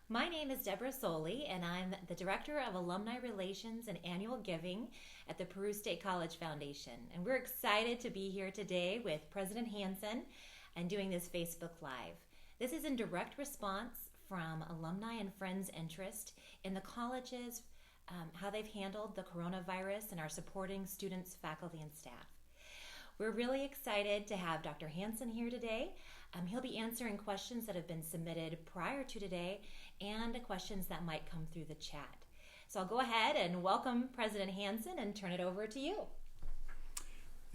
My name is Deborah Soley, and I'm the Director of Alumni Relations and Annual Giving at the Peru State College Foundation. And we're excited to be here today with President Hanson and doing this Facebook Live. This is in direct response from alumni and friends' interest in the colleges, how they've handled the coronavirus, and are supporting students, faculty, and staff. We're really excited to have Dr. Hanson here today. He'll be answering questions that have been submitted prior to today and questions that might come through the chat. So I'll go ahead and welcome President Hanson and turn it over to you.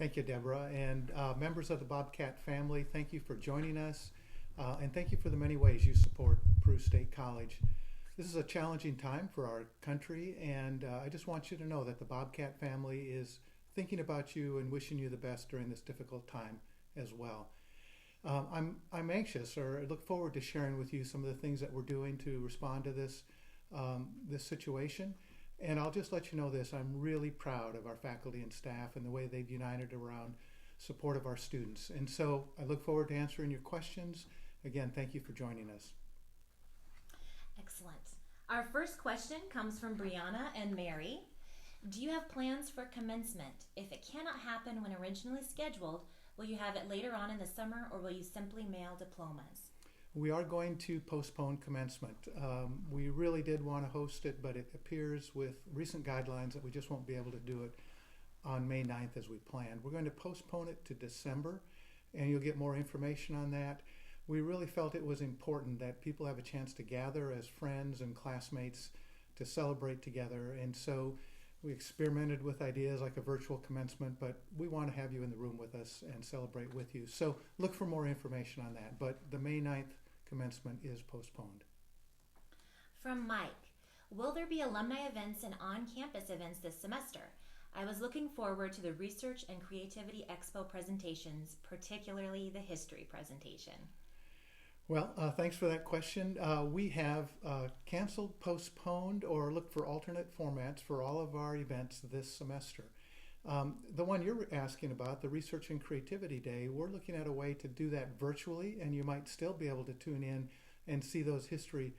Thank you, Deborah. And members of the Bobcat family, thank you for joining us. And thank you for the many ways you support Peru State College. This is a challenging time for our country, and I just want you to know that the Bobcat family is thinking about you and wishing you the best during this difficult time as well. I'm anxious, or I look forward to sharing with you some of the things that we're doing to respond to this situation. And I'll just let you know this: I'm really proud of our faculty and staff and the way they've united around support of our students. And so I look forward to answering your questions. Again, thank you for joining us. Excellent. Our first question comes from Brianna and Mary. Do you have plans for commencement? If it cannot happen when originally scheduled, will you have it later on in the summer, or will you simply mail diplomas? We are going to postpone commencement. We really did want to host it, but it appears with recent guidelines that we just won't be able to do it on May 9th as we planned. We're going to postpone it to December, and you'll get more information on that. We really felt it was important that people have a chance to gather as friends and classmates to celebrate together, and so we experimented with ideas like a virtual commencement, but we want to have you in the room with us and celebrate with you. So look for more information on that, but the May 9th commencement is postponed. From Mike, will there be alumni events and on-campus events this semester? I was looking forward to the Research and Creativity Expo presentations, particularly the history presentation. Well, thanks for that question. We have canceled, postponed, or looked for alternate formats for all of our events this semester. The one you're asking about, the Research and Creativity Day, we're looking at a way to do that virtually, and you might still be able to tune in and see those history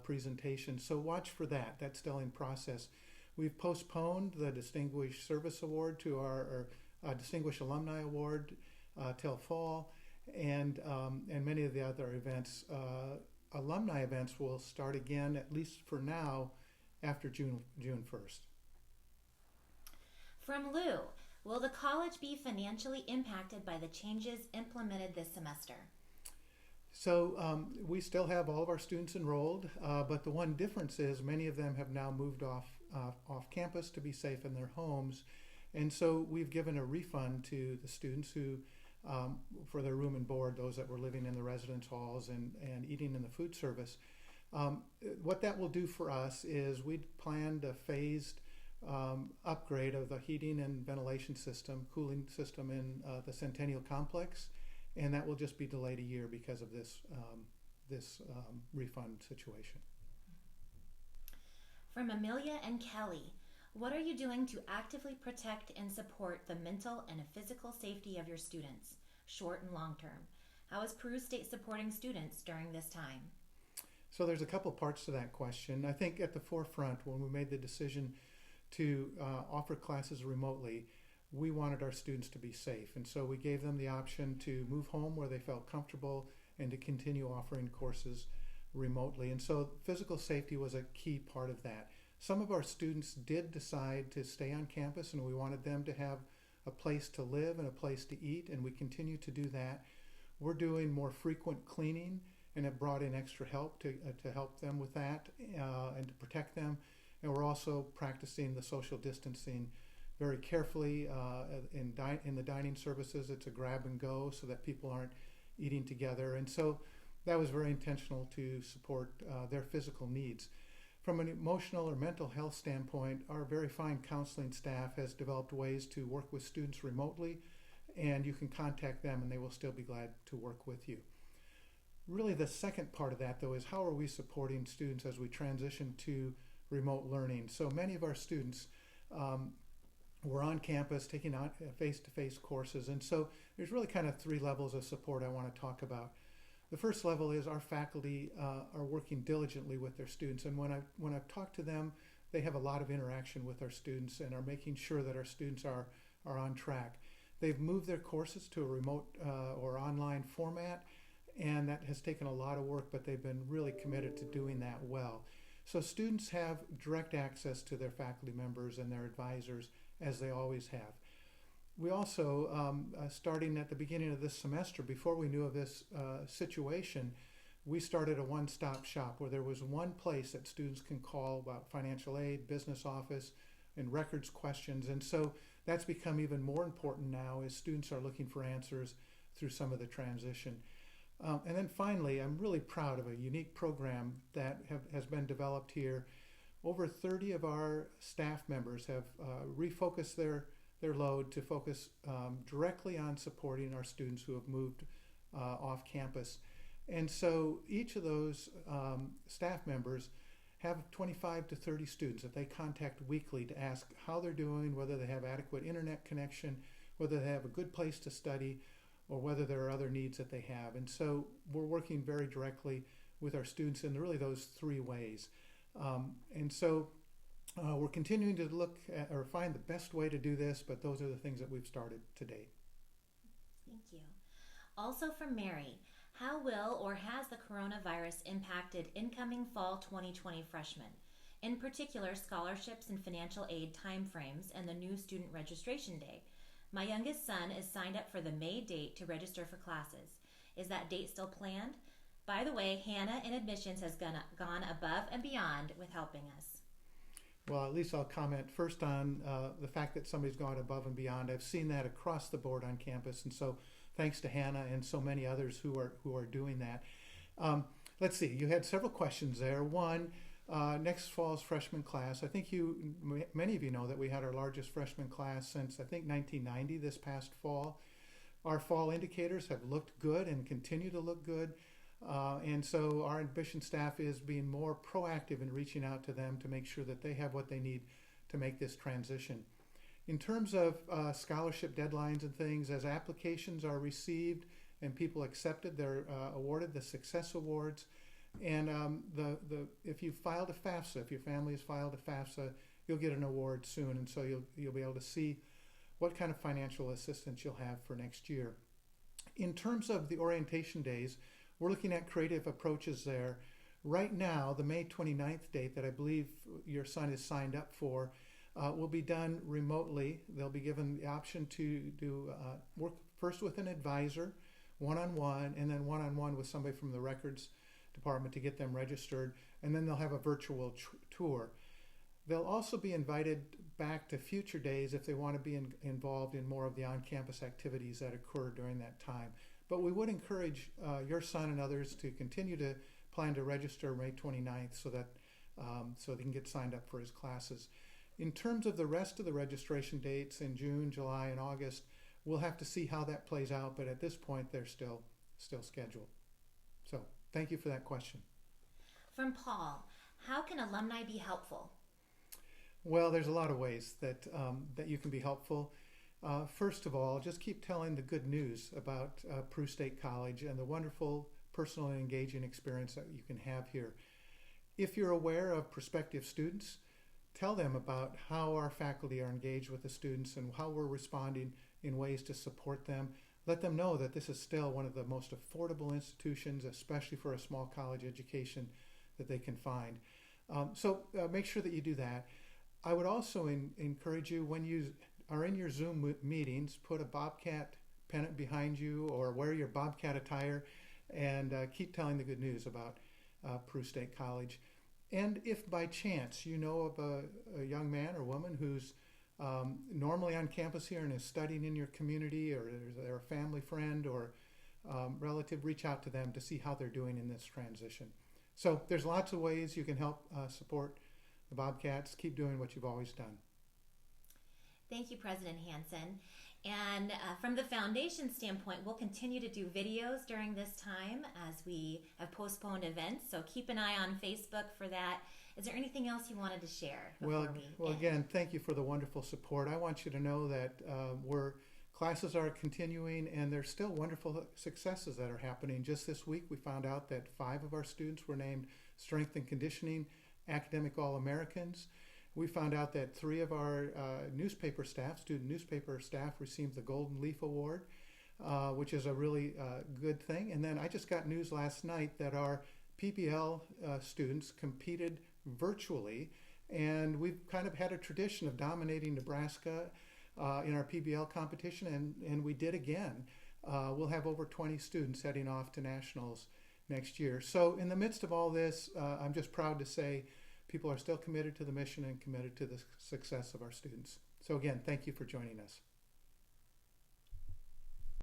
presentations. So watch for that. That's still in process. We've postponed the Distinguished Service Award to our Distinguished Alumni Award till fall. And many of the other events, alumni events, will start again, at least for now, after June 1st. From Lou, will the college be financially impacted by the changes implemented this semester? So we still have all of our students enrolled, but the one difference is many of them have now moved off campus to be safe in their homes. And so we've given a refund to the students who for their room and board, those that were living in the residence halls and eating in the food service. What that will do for us is we'd planned a phased upgrade of the heating and ventilation system, cooling system in the Centennial Complex, and that will just be delayed a year because of this refund situation. From Amelia and Kelly, what are you doing to actively protect and support the mental and physical safety of your students, short and long term? How is Peru State supporting students during this time? So there's a couple parts to that question. I think at the forefront, when we made the decision to offer classes remotely, we wanted our students to be safe. And so we gave them the option to move home where they felt comfortable and to continue offering courses remotely. And so physical safety was a key part of that. Some of our students did decide to stay on campus, and we wanted them to have a place to live and a place to eat, and we continue to do that. We're doing more frequent cleaning, and it brought in extra help to help them with that and to protect them. And we're also practicing the social distancing very carefully in the dining services. It's a grab and go so that people aren't eating together. And so that was very intentional to support their physical needs. From an emotional or mental health standpoint, our very fine counseling staff has developed ways to work with students remotely, and you can contact them and they will still be glad to work with you. Really, the second part of that, though, is how are we supporting students as we transition to remote learning? So many of our students were on campus taking on face-to-face courses, and so there's really kind of three levels of support I want to talk about. The first level is our faculty are working diligently with their students, and when I've talked to them, they have a lot of interaction with our students and are making sure that our students are on track. They've moved their courses to a remote or online format, and that has taken a lot of work, but they've been really committed to doing that well. So students have direct access to their faculty members and their advisors, as they always have. We also, starting at the beginning of this semester, before we knew of this situation, we started a one-stop shop where there was one place that students can call about financial aid, business office, and records questions. And so that's become even more important now as students are looking for answers through some of the transition. And then finally, I'm really proud of a unique program that has been developed here. Over 30 of our staff members have refocused their load to focus directly on supporting our students who have moved off campus. And so each of those staff members have 25 to 30 students that they contact weekly to ask how they're doing, whether they have adequate internet connection, whether they have a good place to study, or whether there are other needs that they have. And so we're working very directly with our students in really those three ways. And so we're continuing to look at or find the best way to do this, but those are the things that we've started to date. Thank you. Also from Mary, how will or has the coronavirus impacted incoming fall 2020 freshmen? In particular, scholarships and financial aid timeframes and the new student registration day. My youngest son is signed up for the May date to register for classes. Is that date still planned? By the way, Hannah in admissions has gone above and beyond with helping us. Well, at least I'll comment first on the fact that somebody's gone above and beyond. I've seen that across the board on campus, and so thanks to Hannah and so many others who are doing that. Let's see, you had several questions there. One, next fall's freshman class. I think many of you know that we had our largest freshman class since I think 1990 this past fall. Our fall indicators have looked good and continue to look good. And so our admission staff is being more proactive in reaching out to them to make sure that they have what they need to make this transition. In terms of scholarship deadlines and things, as applications are received and people accepted, they're awarded the Success Awards. And if you filed a FAFSA, if your family has filed a FAFSA, you'll get an award soon. And so you'll be able to see what kind of financial assistance you'll have for next year. In terms of the orientation days, we're looking at creative approaches there. Right now, the May 29th date that I believe your son is signed up for will be done remotely. They'll be given the option to do work first with an advisor, one-on-one, and then one-on-one with somebody from the records department to get them registered, and then they'll have a virtual tour. They'll also be invited back to future days if they want to be involved in more of the on-campus activities that occur during that time. But we would encourage your son and others to continue to plan to register May 29th so that so they can get signed up for his classes. In terms of the rest of the registration dates in June, July, and August, we'll have to see how that plays out, but at this point they're still scheduled. So thank you for that question. From Paul, how can alumni be helpful? Well, there's a lot of ways that you can be helpful. First of all, just keep telling the good news about Peru State College and the wonderful personal and engaging experience that you can have here. If you're aware of prospective students, tell them about how our faculty are engaged with the students and how we're responding in ways to support them. Let them know that this is still one of the most affordable institutions, especially for a small college education, that they can find. So make sure that you do that. I would also encourage you, when you are in your Zoom meetings, put a Bobcat pennant behind you or wear your Bobcat attire and keep telling the good news about Peru State College. And if by chance you know of a young man or woman who's normally on campus here and is studying in your community, or they're a family friend or relative, reach out to them to see how they're doing in this transition. So there's lots of ways you can help support the Bobcats. Keep doing what you've always done. Thank you, President Hanson. And from the foundation standpoint, we'll continue to do videos during this time as we have postponed events. So keep an eye on Facebook for that. Is there anything else you wanted to share? Well, again, thank you for the wonderful support. I want you to know that we're classes are continuing, and there's still wonderful successes that are happening. Just this week, we found out that 5 of our students were named Strength and Conditioning Academic All-Americans. We found out that 3 of our student newspaper staff, received the Golden Leaf Award, which is a really good thing. And then I just got news last night that our PBL students competed virtually, and we've kind of had a tradition of dominating Nebraska in our PBL competition, and we did again. We'll have over 20 students heading off to nationals next year. So in the midst of all this, I'm just proud to say people are still committed to the mission and committed to the success of our students. So again, thank you for joining us.